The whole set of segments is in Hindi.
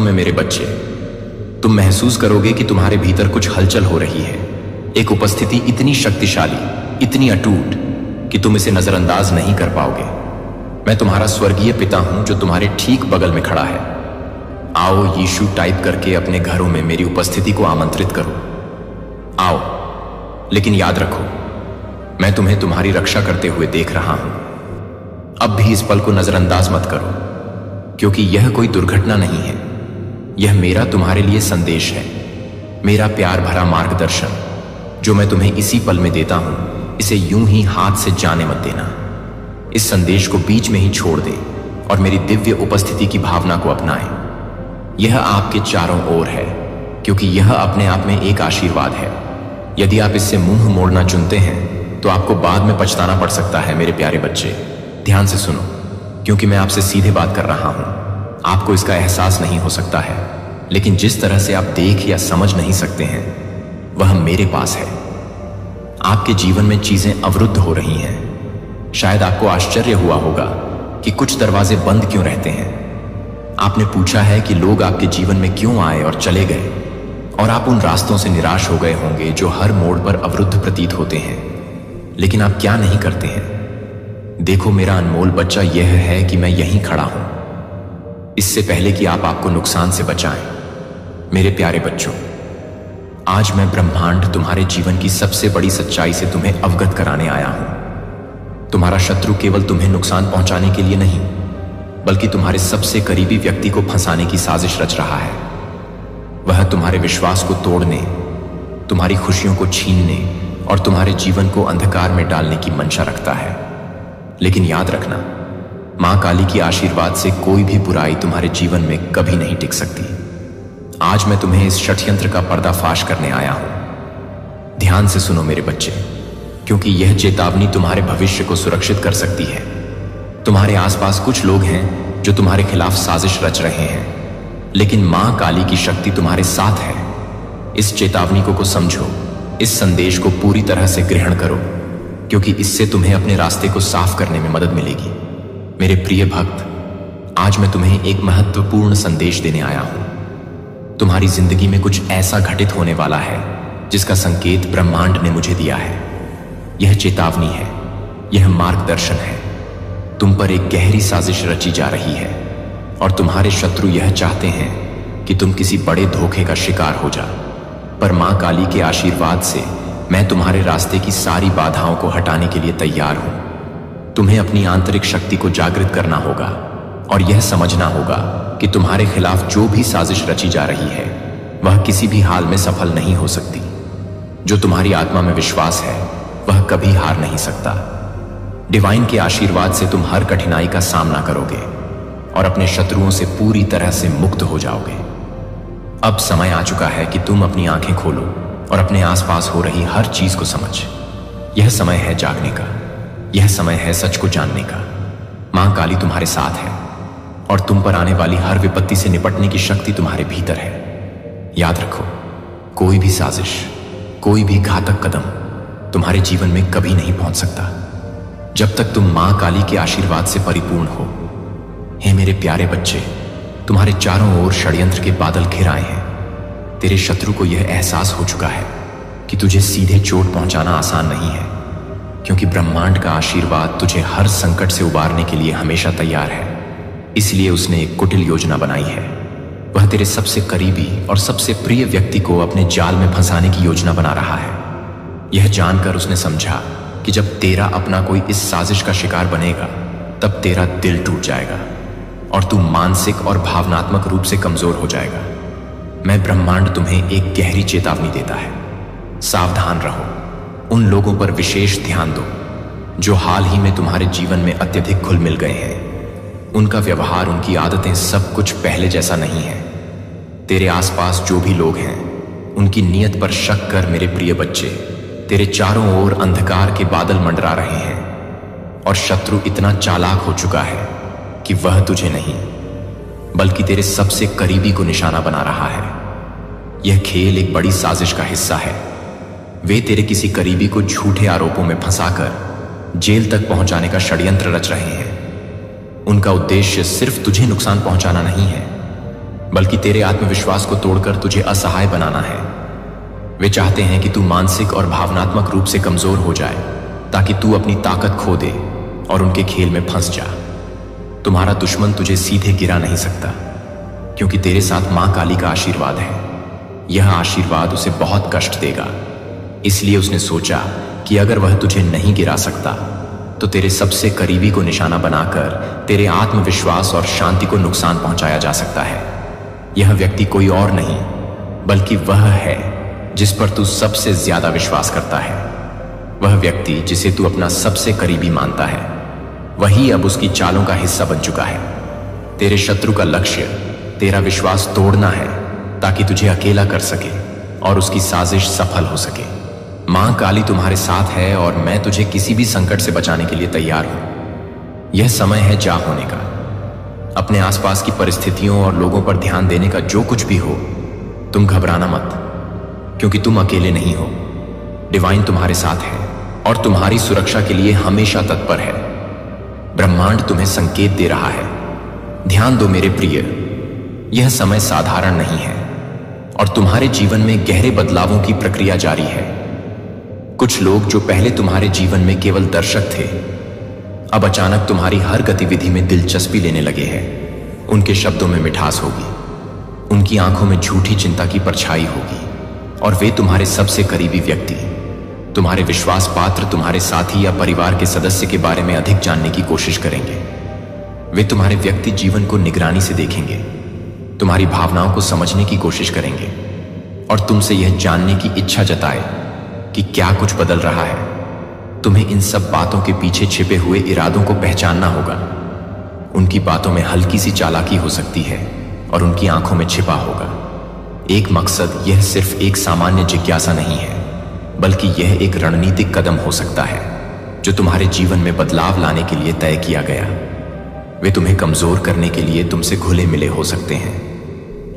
में मेरे बच्चे, तुम महसूस करोगे कि तुम्हारे भीतर कुछ हलचल हो रही है। एक उपस्थिति इतनी शक्तिशाली, इतनी अटूट कि तुम इसे नजरअंदाज नहीं कर पाओगे। मैं तुम्हारा स्वर्गीय पिता हूं जो तुम्हारे ठीक बगल में खड़ा है। आओ यीशु टाइप करके अपने घरों में मेरी उपस्थिति को आमंत्रित करो। आओ, लेकिन याद रखो, मैं तुम्हें तुम्हारी रक्षा करते हुए देख रहा हूं। अब भी इस पल को नजरअंदाज मत करो, क्योंकि यह कोई दुर्घटना नहीं है। यह मेरा तुम्हारे लिए संदेश है, मेरा प्यार भरा मार्गदर्शन जो मैं तुम्हें इसी पल में देता हूं। इसे यूं ही हाथ से जाने मत देना। इस संदेश को बीच में ही छोड़ दे और मेरी दिव्य उपस्थिति की भावना को अपनाएं। यह आपके चारों ओर है, क्योंकि यह अपने आप में एक आशीर्वाद है। यदि आप इससे मुंह मोड़ना चुनते हैं तो आपको बाद में पछताना पड़ सकता है। मेरे प्यारे बच्चे, ध्यान से सुनो, क्योंकि मैं आपसे सीधे बात कर रहा हूं। आपको इसका एहसास नहीं हो सकता है, लेकिन जिस तरह से आप देख या समझ नहीं सकते हैं वह मेरे पास है। आपके जीवन में चीजें अवरुद्ध हो रही हैं। शायद आपको आश्चर्य हुआ होगा कि कुछ दरवाजे बंद क्यों रहते हैं। आपने पूछा है कि लोग आपके जीवन में क्यों आए और चले गए, और आप उन रास्तों से निराश हो गए होंगे जो हर मोड़ पर अवरुद्ध प्रतीत होते हैं। लेकिन आप क्या नहीं करते हैं? देखो मेरा अनमोल बच्चा, यह है कि मैं यहीं खड़ा हूं, इससे पहले कि आप आपको नुकसान से बचाएं। मेरे प्यारे बच्चों, आज मैं ब्रह्मांड तुम्हारे जीवन की सबसे बड़ी सच्चाई से तुम्हें अवगत कराने आया हूं। तुम्हारा शत्रु केवल तुम्हें नुकसान पहुंचाने के लिए नहीं, बल्कि तुम्हारे सबसे करीबी व्यक्ति को फंसाने की साजिश रच रहा है। वह तुम्हारे विश्वास को तोड़ने, तुम्हारी खुशियों को छीनने और तुम्हारे जीवन को अंधकार में डालने की मंशा रखता है। लेकिन याद रखना, मां काली की आशीर्वाद से कोई भी बुराई तुम्हारे जीवन में कभी नहीं टिक सकती। आज मैं तुम्हें इस षड्यंत्र का पर्दाफाश करने आया हूं। ध्यान से सुनो मेरे बच्चे, क्योंकि यह चेतावनी तुम्हारे भविष्य को सुरक्षित कर सकती है। तुम्हारे आसपास कुछ लोग हैं जो तुम्हारे खिलाफ साजिश रच रहे हैं, लेकिन मां काली की शक्ति तुम्हारे साथ है। इस चेतावनी को समझो, इस संदेश को पूरी तरह से ग्रहण करो, क्योंकि इससे तुम्हें अपने रास्ते को साफ करने में मदद मिलेगी। मेरे प्रिय भक्त, आज मैं तुम्हें एक महत्वपूर्ण संदेश देने आया हूं। तुम्हारी जिंदगी में कुछ ऐसा घटित होने वाला है जिसका संकेत ब्रह्मांड ने मुझे दिया है। यह चेतावनी है, यह मार्गदर्शन है। तुम पर एक गहरी साजिश रची जा रही है और तुम्हारे शत्रु यह चाहते हैं कि तुम किसी बड़े धोखे का शिकार हो जा। पर मां काली के आशीर्वाद से मैं तुम्हारे रास्ते की सारी बाधाओं को हटाने के लिए तैयार हूं। तुम्हें अपनी आंतरिक शक्ति को जागृत करना होगा और यह समझना होगा कि तुम्हारे खिलाफ जो भी साजिश रची जा रही है वह किसी भी हाल में सफल नहीं हो सकती। जो तुम्हारी आत्मा में विश्वास है वह कभी हार नहीं सकता। डिवाइन के आशीर्वाद से तुम हर कठिनाई का सामना करोगे और अपने शत्रुओं से पूरी तरह से मुक्त हो जाओगे। अब समय आ चुका है कि तुम अपनी आंखें खोलो और अपने आसपास हो रही हर चीज को समझ। यह समय है जागने का, यह समय है सच को जानने का। मां काली तुम्हारे साथ है और तुम पर आने वाली हर विपत्ति से निपटने की शक्ति तुम्हारे भीतर है। याद रखो, कोई भी साजिश, कोई भी घातक कदम तुम्हारे जीवन में कभी नहीं पहुंच सकता जब तक तुम मां काली के आशीर्वाद से परिपूर्ण हो। हे मेरे प्यारे बच्चे, तुम्हारे चारों ओर षड्यंत्र के बादल घिर आए हैं। तेरे शत्रु को यह एहसास हो चुका है कि तुझे सीधे चोट पहुंचाना आसान नहीं है, क्योंकि ब्रह्मांड का आशीर्वाद तुझे हर संकट से उबारने के लिए हमेशा तैयार है। इसलिए उसने एक कुटिल योजना बनाई है। वह तेरे सबसे करीबी और सबसे प्रिय व्यक्ति को अपने जाल में फंसाने की योजना बना रहा है। यह जानकर उसने समझा कि जब तेरा अपना कोई इस साजिश का शिकार बनेगा तब तेरा दिल टूट जाएगा और तू मानसिक और भावनात्मक रूप से कमजोर हो जाएगा। मैं ब्रह्मांड तुम्हें एक गहरी चेतावनी देता है। सावधान रहो, उन लोगों पर विशेष ध्यान दो जो हाल ही में तुम्हारे जीवन में अत्यधिक घुल मिल गए हैं। उनका व्यवहार, उनकी आदतें, सब कुछ पहले जैसा नहीं है। तेरे आसपास जो भी लोग हैं उनकी नीयत पर शक कर मेरे प्रिय बच्चे। तेरे चारों ओर अंधकार के बादल मंडरा रहे हैं और शत्रु इतना चालाक हो चुका है कि वह तुझे नहीं बल्कि तेरे सबसे करीबी को निशाना बना रहा है। यह खेल एक बड़ी साजिश का हिस्सा है। वे तेरे किसी करीबी को झूठे आरोपों में फंसाकर जेल तक पहुंचाने का षड्यंत्र रच रहे हैं। उनका उद्देश्य सिर्फ तुझे नुकसान पहुंचाना नहीं है, बल्कि तेरे आत्मविश्वास को तोड़कर तुझे असहाय बनाना है। वे चाहते हैं कि तू मानसिक और भावनात्मक रूप से कमजोर हो जाए ताकि तू अपनी ताकत खो दे और उनके खेल में फंस जा। तुम्हारा दुश्मन तुझे सीधे गिरा नहीं सकता, क्योंकि तेरे साथ मां काली का आशीर्वाद है। यह आशीर्वाद उसे बहुत कष्ट देगा, इसलिए उसने सोचा कि अगर वह तुझे नहीं गिरा सकता तो तेरे सबसे करीबी को निशाना बनाकर तेरे आत्मविश्वास और शांति को नुकसान पहुंचाया जा सकता है। यह व्यक्ति कोई और नहीं बल्कि वह है जिस पर तू सबसे ज्यादा विश्वास करता है। वह व्यक्ति जिसे तू अपना सबसे करीबी मानता है, वही अब उसकी चालों का हिस्सा बन चुका है। तेरे शत्रु का लक्ष्य तेरा विश्वास तोड़ना है ताकि तुझे अकेला कर सके और उसकी साजिश सफल हो सके। मां काली तुम्हारे साथ है और मैं तुझे किसी भी संकट से बचाने के लिए तैयार हूं। यह समय है जा होने का। अपने आसपास की परिस्थितियों और लोगों पर ध्यान देने का जो कुछ भी हो, तुम घबराना मत, क्योंकि तुम अकेले नहीं हो। डिवाइन तुम्हारे साथ है और तुम्हारी सुरक्षा के लिए हमेशा तत्पर है। ब्रह्मांड तुम्हें संकेत दे रहा है। ध्यान दो मेरे प्रिय, यह समय साधारण नहीं है और तुम्हारे जीवन में गहरे बदलावों की प्रक्रिया जारी है। कुछ लोग जो पहले तुम्हारे जीवन में केवल दर्शक थे, अब अचानक तुम्हारी हर गतिविधि में दिलचस्पी लेने लगे हैं। उनके शब्दों में मिठास होगी, उनकी आंखों में झूठी चिंता की परछाई होगी और वे तुम्हारे सबसे करीबी व्यक्ति, तुम्हारे विश्वास पात्र, तुम्हारे साथी या परिवार के सदस्य के बारे में अधिक जानने की कोशिश करेंगे। वे तुम्हारे व्यक्ति जीवन को निगरानी से देखेंगे, तुम्हारी भावनाओं को समझने की कोशिश करेंगे और तुमसे यह जानने की इच्छा जताए कि क्या कुछ बदल रहा है। तुम्हें इन सब बातों के पीछे छिपे हुए इरादों को पहचानना होगा। उनकी बातों में हल्की सी चालाकी हो सकती है और उनकी आंखों में छिपा होगा एक मकसद। यह सिर्फ एक सामान्य जिज्ञासा नहीं है, बल्कि यह एक रणनीतिक कदम हो सकता है जो तुम्हारे जीवन में बदलाव लाने के लिए तय किया गया। वे तुम्हें कमजोर करने के लिए तुमसे घुले मिले हो सकते हैं,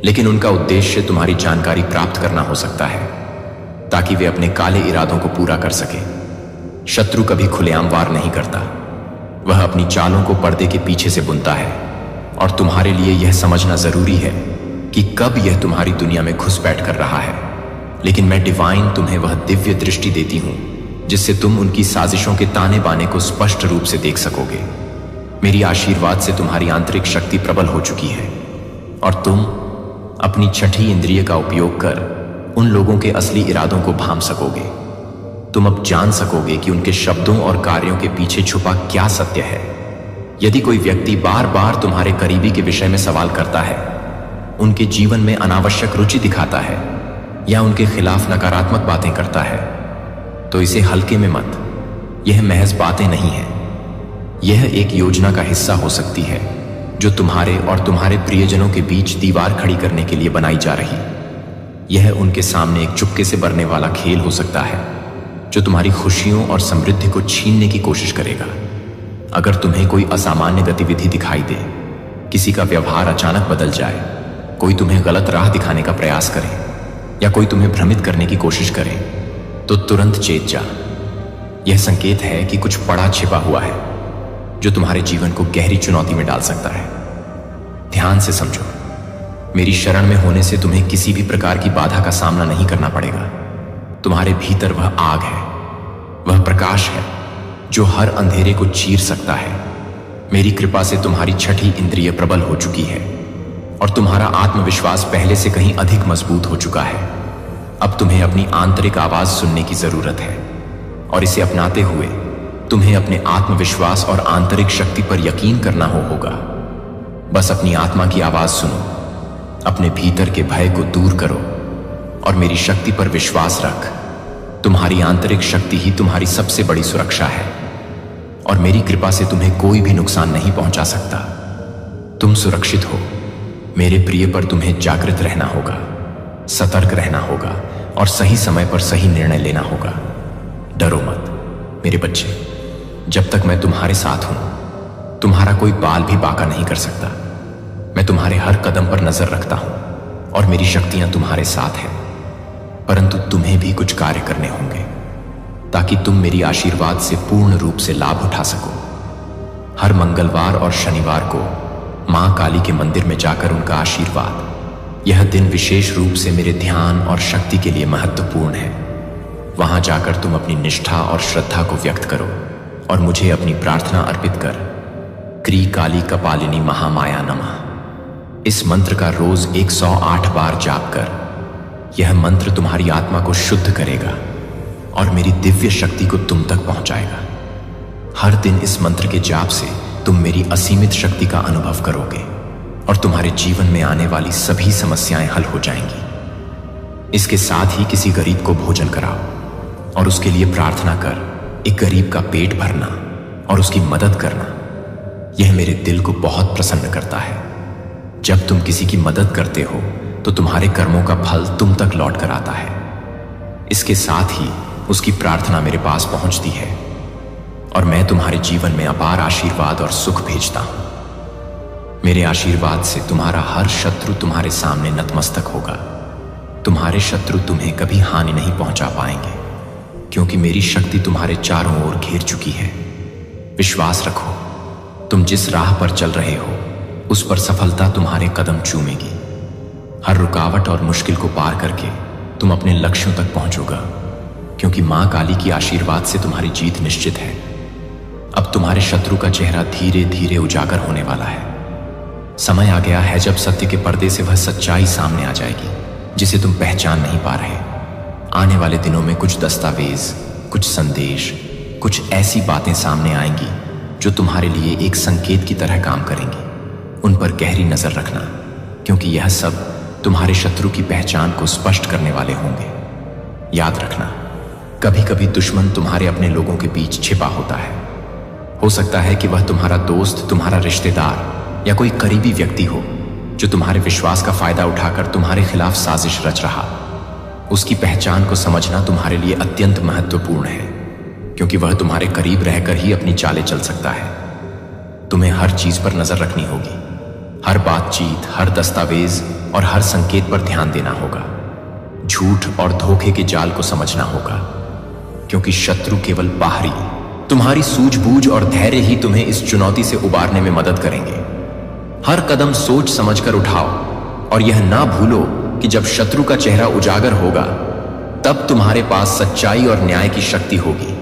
लेकिन उनका उद्देश्य तुम्हारी जानकारी प्राप्त करना हो सकता है ताकि वे अपने काले इरादों को पूरा कर सके। शत्रु कभी खुलेआम वार नहीं करता, वह अपनी चालों को पर्दे के पीछे से बुनता है और तुम्हारे लिए यह समझना जरूरी है कि कब यह तुम्हारी दुनिया में घुसपैठ कर रहा है। लेकिन मैं डिवाइन तुम्हें वह दिव्य दृष्टि देती हूं जिससे तुम उनकी साजिशों के ताने बाने को स्पष्ट रूप से देख सकोगे। मेरी आशीर्वाद से तुम्हारी आंतरिक शक्ति प्रबल हो चुकी है और तुम अपनी छठी इंद्रिय का उपयोग कर उन लोगों के असली इरादों को भांप सकोगे। तुम अब जान सकोगे कि उनके शब्दों और कार्यों के पीछे छुपा क्या सत्य है। यदि कोई व्यक्ति बार बार तुम्हारे करीबी के विषय में सवाल करता है, उनके जीवन में अनावश्यक रुचि दिखाता है या उनके खिलाफ नकारात्मक बातें करता है, तो इसे हल्के में मत। यह महज बातें नहीं है, यह एक योजना का हिस्सा हो सकती है जो तुम्हारे और तुम्हारे प्रियजनों के बीच दीवार खड़ी करने के लिए बनाई जा रही। यह उनके सामने एक चुपके से बरने वाला खेल हो सकता है जो तुम्हारी खुशियों और समृद्धि को छीनने की कोशिश करेगा। अगर तुम्हें कोई असामान्य गतिविधि दिखाई दे, किसी का व्यवहार अचानक बदल जाए, कोई तुम्हें गलत राह दिखाने का प्रयास करे या कोई तुम्हें भ्रमित करने की कोशिश करे, तो तुरंत चेत जा। यह संकेत है कि कुछ बड़ा छिपा हुआ है जो तुम्हारे जीवन को गहरी चुनौती में डाल सकता है। ध्यान से समझो, मेरी शरण में होने से तुम्हें किसी भी प्रकार की बाधा का सामना नहीं करना पड़ेगा। तुम्हारे भीतर वह आग है, वह प्रकाश है जो हर अंधेरे को चीर सकता है। मेरी कृपा से तुम्हारी छठी इंद्रिय प्रबल हो चुकी है और तुम्हारा आत्मविश्वास पहले से कहीं अधिक मजबूत हो चुका है। अब तुम्हें अपनी आंतरिक आवाज सुनने की जरूरत है और इसे अपनाते हुए तुम्हें अपने आत्मविश्वास और आंतरिक शक्ति पर यकीन करना होगा। बस अपनी आत्मा की आवाज सुनो, अपने भीतर के भय को दूर करो और मेरी शक्ति पर विश्वास रख। तुम्हारी आंतरिक शक्ति ही तुम्हारी सबसे बड़ी सुरक्षा है और मेरी कृपा से तुम्हें कोई भी नुकसान नहीं पहुंचा सकता। तुम सुरक्षित हो मेरे प्रिय, पर तुम्हें जागृत रहना होगा, सतर्क रहना होगा और सही समय पर सही निर्णय लेना होगा। डरो मत मेरे बच्चे, जब तक मैं तुम्हारे साथ हूं, तुम्हारा कोई बाल भी बांका नहीं कर सकता। मैं तुम्हारे हर कदम पर नजर रखता हूं और मेरी शक्तियां तुम्हारे साथ हैं, परंतु तुम्हें भी कुछ कार्य करने होंगे ताकि तुम मेरी आशीर्वाद से पूर्ण रूप से लाभ उठा सको। हर मंगलवार और शनिवार को मां काली के मंदिर में जाकर उनका आशीर्वाद यह दिन विशेष रूप से मेरे ध्यान और शक्ति के लिए महत्वपूर्ण है। वहां जाकर तुम अपनी निष्ठा और श्रद्धा को व्यक्त करो और मुझे अपनी प्रार्थना अर्पित कर। क्री काली कपालिनी महामाया नमः। इस मंत्र का रोज 108 बार जाप कर। यह मंत्र तुम्हारी आत्मा को शुद्ध करेगा और मेरी दिव्य शक्ति को तुम तक पहुंचाएगा। हर दिन इस मंत्र के जाप से तुम मेरी असीमित शक्ति का अनुभव करोगे और तुम्हारे जीवन में आने वाली सभी समस्याएं हल हो जाएंगी। इसके साथ ही किसी गरीब को भोजन कराओ और उसके लिए प्रार्थना कर। एक गरीब का पेट भरना और उसकी मदद करना, यह मेरे दिल को बहुत प्रसन्न करता है। जब तुम किसी की मदद करते हो तो तुम्हारे कर्मों का फल तुम तक लौट कर आता है। इसके साथ ही उसकी प्रार्थना मेरे पास पहुंचती है और मैं तुम्हारे जीवन में अपार आशीर्वाद और सुख भेजता हूं। मेरे आशीर्वाद से तुम्हारा हर शत्रु तुम्हारे सामने नतमस्तक होगा। तुम्हारे शत्रु तुम्हें कभी हानि नहीं पहुंचा पाएंगे, क्योंकि मेरी शक्ति तुम्हारे चारों ओर घेर चुकी है। विश्वास रखो, तुम जिस राह पर चल रहे हो उस पर सफलता तुम्हारे कदम चूमेगी। हर रुकावट और मुश्किल को पार करके तुम अपने लक्ष्यों तक पहुंचोगा, क्योंकि मां काली की आशीर्वाद से तुम्हारी जीत निश्चित है। अब तुम्हारे शत्रु का चेहरा धीरे धीरे उजागर होने वाला है। समय आ गया है जब सत्य के पर्दे से वह सच्चाई सामने आ जाएगी जिसे तुम पहचान नहीं पा रहे। आने वाले दिनों में कुछ दस्तावेज, कुछ संदेश, कुछ ऐसी बातें सामने आएंगी जो तुम्हारे लिए एक संकेत की तरह काम करेंगी। उन पर गहरी नजर रखना, क्योंकि यह सब तुम्हारे शत्रु की पहचान को स्पष्ट करने वाले होंगे। याद रखना, कभी कभी दुश्मन तुम्हारे अपने लोगों के बीच छिपा होता है। हो सकता है कि वह तुम्हारा दोस्त, तुम्हारा रिश्तेदार या कोई करीबी व्यक्ति हो जो तुम्हारे विश्वास का फायदा उठाकर तुम्हारे खिलाफ साजिश रच रहा। उसकी पहचान को समझना तुम्हारे लिए अत्यंत महत्वपूर्ण है, क्योंकि वह तुम्हारे करीब रहकर ही अपनी चालें चल सकता है। तुम्हें हर चीज पर नजर रखनी होगी। हर बातचीत, हर दस्तावेज और हर संकेत पर ध्यान देना होगा। झूठ और धोखे के जाल को समझना होगा, क्योंकि शत्रु केवल बाहरी, तुम्हारी सूझबूझ और धैर्य ही तुम्हें इस चुनौती से उबारने में मदद करेंगे। हर कदम सोच समझकर उठाओ और यह ना भूलो कि जब शत्रु का चेहरा उजागर होगा तब तुम्हारे पास सच्चाई और न्याय की शक्ति होगी।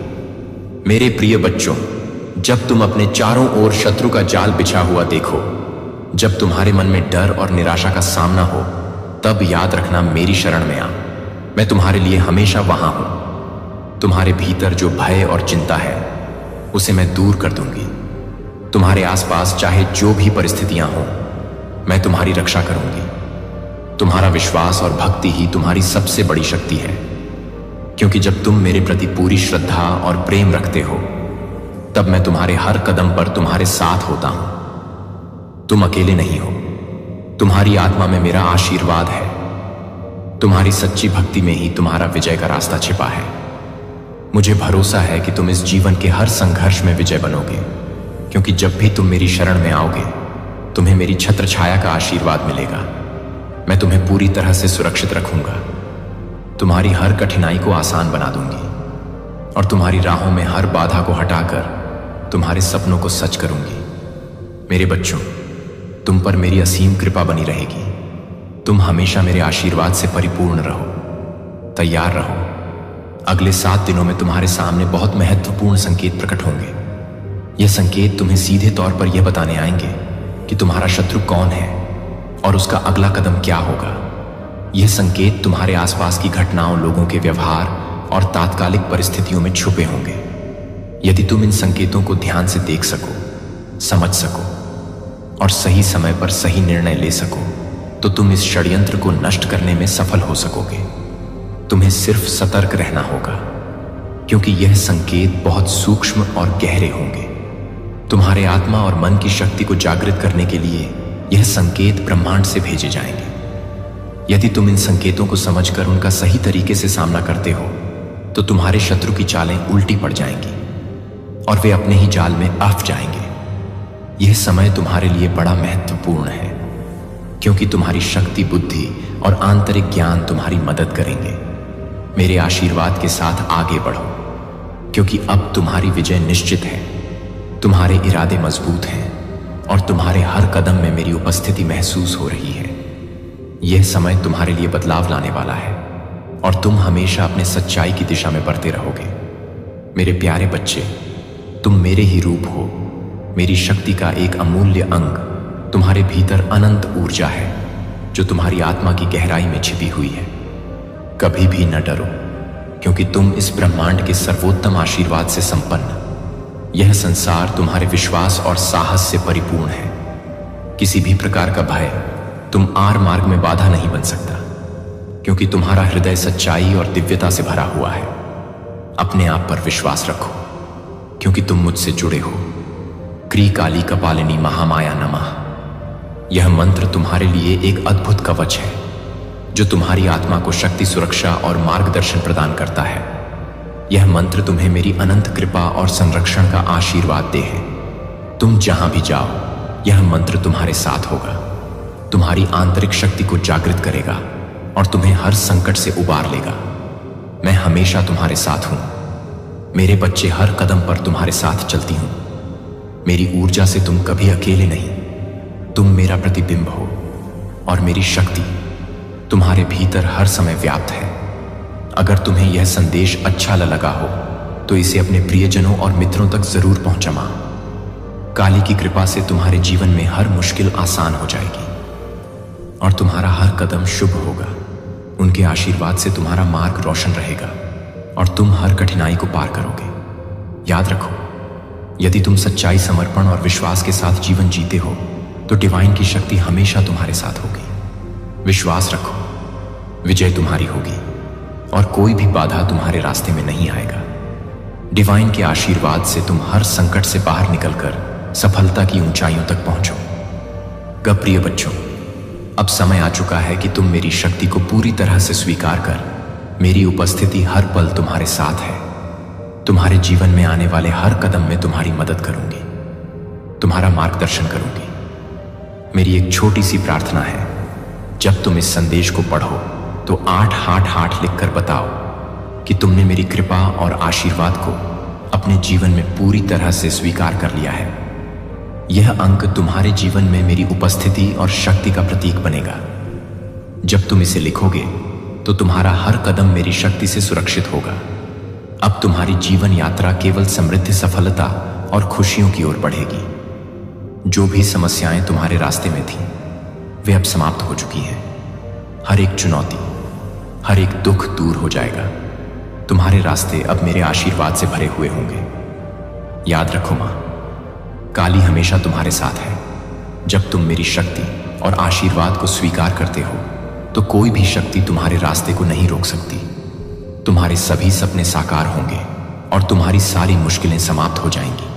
मेरे प्रिय बच्चों, जब तुम अपने चारों ओर शत्रु का जाल बिछा हुआ देखो, जब तुम्हारे मन में डर और निराशा का सामना हो, तब याद रखना, मेरी शरण में आ। मैं तुम्हारे लिए हमेशा वहां हूं। तुम्हारे भीतर जो भय और चिंता है उसे मैं दूर कर दूंगी। तुम्हारे आसपास चाहे जो भी परिस्थितियां हों, मैं तुम्हारी रक्षा करूंगी। तुम्हारा विश्वास और भक्ति ही तुम्हारी सबसे बड़ी शक्ति है, क्योंकि जब तुम मेरे प्रति पूरी श्रद्धा और प्रेम रखते हो तब मैं तुम्हारे हर कदम पर तुम्हारे साथ होता हूं। तुम अकेले नहीं हो, तुम्हारी आत्मा में मेरा आशीर्वाद है। तुम्हारी सच्ची भक्ति में ही तुम्हारा विजय का रास्ता छिपा है। मुझे भरोसा है कि तुम इस जीवन के हर संघर्ष में विजय बनोगे, क्योंकि जब भी तुम मेरी शरण में आओगे तुम्हें मेरी छत्र छाया का आशीर्वाद मिलेगा। मैं तुम्हें पूरी तरह से सुरक्षित रखूंगा, तुम्हारी हर कठिनाई को आसान बना दूंगी और तुम्हारी राहों में हर बाधा को हटाकर तुम्हारे सपनों को सच करूंगी। मेरे बच्चों, तुम पर मेरी असीम कृपा बनी रहेगी। तुम हमेशा मेरे आशीर्वाद से परिपूर्ण रहो। तैयार रहो, अगले 7 दिनों में तुम्हारे सामने बहुत महत्वपूर्ण संकेत प्रकट होंगे। यह संकेत तुम्हें सीधे तौर पर यह बताने आएंगे कि तुम्हारा शत्रु कौन है और उसका अगला कदम क्या होगा। यह संकेत तुम्हारे आसपास की घटनाओं, लोगों के व्यवहार और तात्कालिक परिस्थितियों में छुपे होंगे। यदि तुम इन संकेतों को ध्यान से देख सको, समझ सको और सही समय पर सही निर्णय ले सको, तो तुम इस षड्यंत्र को नष्ट करने में सफल हो सकोगे। तुम्हें सिर्फ सतर्क रहना होगा, क्योंकि यह संकेत बहुत सूक्ष्म और गहरे होंगे। तुम्हारे आत्मा और मन की शक्ति को जागृत करने के लिए यह संकेत ब्रह्मांड से भेजे जाएंगे। यदि तुम इन संकेतों को समझकर उनका सही तरीके से सामना करते हो तो तुम्हारे शत्रु की चालें उल्टी पड़ जाएंगी और वे अपने ही जाल में अफ जाएंगे। यह समय तुम्हारे लिए बड़ा महत्वपूर्ण है, क्योंकि तुम्हारी शक्ति, बुद्धि और आंतरिक ज्ञान तुम्हारी मदद करेंगे। मेरे आशीर्वाद के साथ आगे बढ़ो, क्योंकि अब तुम्हारी विजय निश्चित है। तुम्हारे इरादे मजबूत हैं और तुम्हारे हर कदम में मेरी उपस्थिति महसूस हो रही है। यह समय तुम्हारे लिए बदलाव लाने वाला है और तुम हमेशा अपने सच्चाई की दिशा में बढ़ते रहोगे। मेरे प्यारे बच्चे, तुम मेरे ही रूप हो। मेरी शक्ति का एक अमूल्य अंग तुम्हारे भीतर अनंत ऊर्जा है जो तुम्हारी आत्मा की गहराई में छिपी हुई है। कभी भी न डरो, क्योंकि तुम इस ब्रह्मांड के सर्वोत्तम आशीर्वाद से संपन्न। यह संसार तुम्हारे विश्वास और साहस से परिपूर्ण है। किसी भी प्रकार का भय तुम आर मार्ग में बाधा नहीं बन सकता, क्योंकि तुम्हारा हृदय सच्चाई और दिव्यता से भरा हुआ है। अपने आप पर विश्वास रखो, क्योंकि तुम मुझसे जुड़े हो। क्री काली कपालिनी महामाया नमः। यह मंत्र तुम्हारे लिए एक अद्भुत कवच है जो तुम्हारी आत्मा को शक्ति, सुरक्षा और मार्गदर्शन प्रदान करता है। यह मंत्र तुम्हें मेरी अनंत कृपा और संरक्षण का आशीर्वाद दे है। तुम जहां भी जाओ, यह मंत्र तुम्हारे साथ होगा, तुम्हारी आंतरिक शक्ति को जागृत करेगा और तुम्हें हर संकट से उबार लेगा। मैं हमेशा तुम्हारे साथ हूं। मेरे बच्चे, हर कदम पर तुम्हारे साथ चलती हूं। मेरी ऊर्जा से तुम कभी अकेले नहीं। तुम मेरा प्रतिबिंब हो और मेरी शक्ति तुम्हारे भीतर हर समय व्याप्त है। अगर तुम्हें यह संदेश अच्छा लगा हो तो इसे अपने प्रियजनों और मित्रों तक जरूर पहुंचाना। काली की कृपा से तुम्हारे जीवन में हर मुश्किल आसान हो जाएगी और तुम्हारा हर कदम शुभ होगा। उनके आशीर्वाद से तुम्हारा मार्ग रोशन रहेगा और तुम हर कठिनाई को पार करोगे। याद रखो, यदि तुम सच्चाई, समर्पण और विश्वास के साथ जीवन जीते हो तो डिवाइन की शक्ति हमेशा तुम्हारे साथ होगी। विश्वास रखो, विजय तुम्हारी होगी और कोई भी बाधा तुम्हारे रास्ते में नहीं आएगा। डिवाइन के आशीर्वाद से तुम हर संकट से बाहर निकलकर सफलता की ऊंचाइयों तक पहुंचो। प्रिय बच्चों, अब समय आ चुका है कि तुम मेरी शक्ति को पूरी तरह से स्वीकार कर मेरी उपस्थिति हर पल तुम्हारे साथ है। तुम्हारे जीवन में आने वाले हर कदम में तुम्हारी मदद करूंगी, तुम्हारा मार्गदर्शन करूंगी। मेरी एक छोटी सी प्रार्थना है, जब तुम इस संदेश को पढ़ो तो 8 हार्ट लिखकर बताओ कि तुमने मेरी कृपा और आशीर्वाद को अपने जीवन में पूरी तरह से स्वीकार कर लिया है। यह अंक तुम्हारे जीवन में मेरी उपस्थिति और शक्ति का प्रतीक बनेगा। जब तुम इसे लिखोगे तो तुम्हारा हर कदम मेरी शक्ति से सुरक्षित होगा। अब तुम्हारी जीवन यात्रा केवल समृद्धि, सफलता और खुशियों की ओर बढ़ेगी। जो भी समस्याएं तुम्हारे रास्ते में थीं, वे अब समाप्त हो चुकी हैं। हर एक चुनौती, हर एक दुख दूर हो जाएगा। तुम्हारे रास्ते अब मेरे आशीर्वाद से भरे हुए होंगे। याद रखो मां, काली हमेशा तुम्हारे साथ है। जब तुम मेरी शक्ति और आशीर्वाद को स्वीकार करते हो तो कोई भी शक्ति तुम्हारे रास्ते को नहीं रोक सकती। तुम्हारे सभी सपने साकार होंगे और तुम्हारी सारी मुश्किलें समाप्त हो जाएंगी।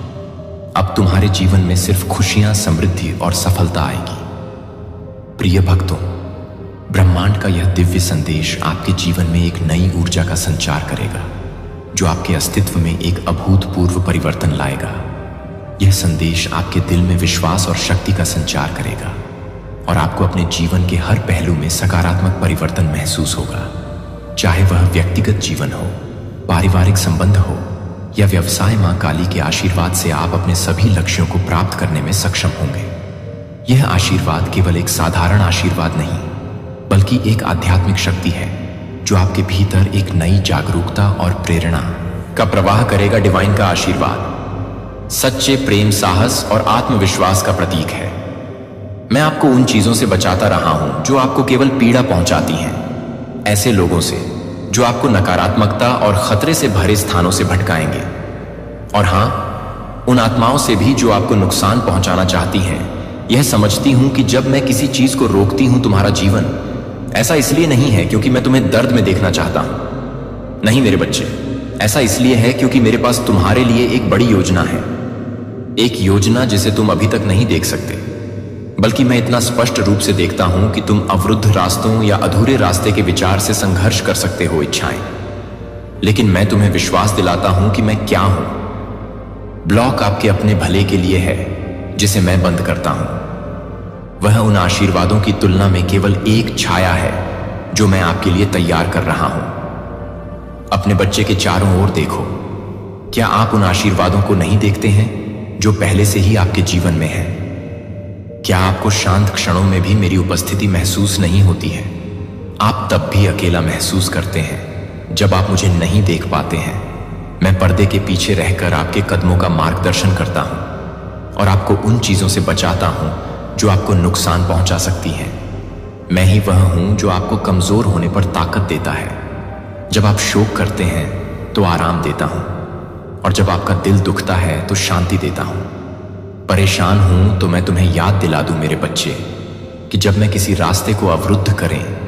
अब तुम्हारे जीवन में सिर्फ खुशियां, समृद्धि और सफलता आएगी। प्रिय भक्तों, ब्रह्मांड का यह दिव्य संदेश आपके जीवन में एक नई ऊर्जा का संचार करेगा, जो आपके अस्तित्व में एक अभूतपूर्व परिवर्तन लाएगा। यह संदेश आपके दिल में विश्वास और शक्ति का संचार करेगा और आपको अपने जीवन के हर पहलू में सकारात्मक परिवर्तन महसूस होगा। चाहे वह व्यक्तिगत जीवन हो, पारिवारिक संबंध हो या व्यवसाय, मां काली के आशीर्वाद से आप अपने सभी लक्ष्यों को प्राप्त करने में सक्षम होंगे। यह आशीर्वाद केवल एक साधारण आशीर्वाद नहीं, बल्कि एक आध्यात्मिक शक्ति है जो आपके भीतर एक नई जागरूकता और प्रेरणा का प्रवाह करेगा। डिवाइन का आशीर्वाद सच्चे प्रेम, साहस और आत्मविश्वास का प्रतीक है। मैं आपको उन चीजों से बचाता रहा हूं जो आपको केवल पीड़ा पहुंचाती हैं, ऐसे लोगों से जो आपको नकारात्मकता और खतरे से भरे स्थानों से भटकाएंगे, और हां, उन आत्माओं से भी जो आपको नुकसान पहुंचाना चाहती हैं। यह समझती हूं कि जब मैं किसी चीज को रोकती हूं, तुम्हारा जीवन, ऐसा इसलिए नहीं है क्योंकि मैं तुम्हें दर्द में देखना चाहता हूं। नहीं मेरे बच्चे, ऐसा इसलिए है क्योंकि मेरे पास तुम्हारे लिए एक बड़ी योजना है। एक योजना जिसे तुम अभी तक नहीं देख सकते, बल्कि मैं इतना स्पष्ट रूप से देखता हूं कि तुम अवरुद्ध रास्तों या अधूरे रास्ते के विचार से संघर्ष कर सकते हो, इच्छाएं। लेकिन मैं तुम्हें विश्वास दिलाता हूं कि मैं क्या हूं। ब्लॉक आपके अपने भले के लिए है जिसे मैं बंद करता हूं। वह उन आशीर्वादों की तुलना में केवल एक छाया है जो मैं आपके लिए तैयार कर रहा हूं। अपने बच्चे के चारों ओर देखो। क्या आप उन आशीर्वादों को नहीं देखते हैं जो पहले से ही आपके जीवन में है? क्या आपको शांत क्षणों में भी मेरी उपस्थिति महसूस नहीं होती है? आप तब भी अकेला महसूस करते हैं जब आप मुझे नहीं देख पाते हैं। मैं पर्दे के पीछे रहकर आपके कदमों का मार्गदर्शन करता हूं और आपको उन चीजों से बचाता हूं जो आपको नुकसान पहुंचा सकती हैं। मैं ही वह हूं जो आपको कमजोर होने पर ताकत देता है। जब आप शोक करते हैं तो आराम देता हूं और जब आपका दिल दुखता है तो शांति देता हूं। परेशान हूं तो मैं तुम्हें याद दिला दूं मेरे बच्चे कि जब मैं किसी रास्ते को अवरुद्ध करें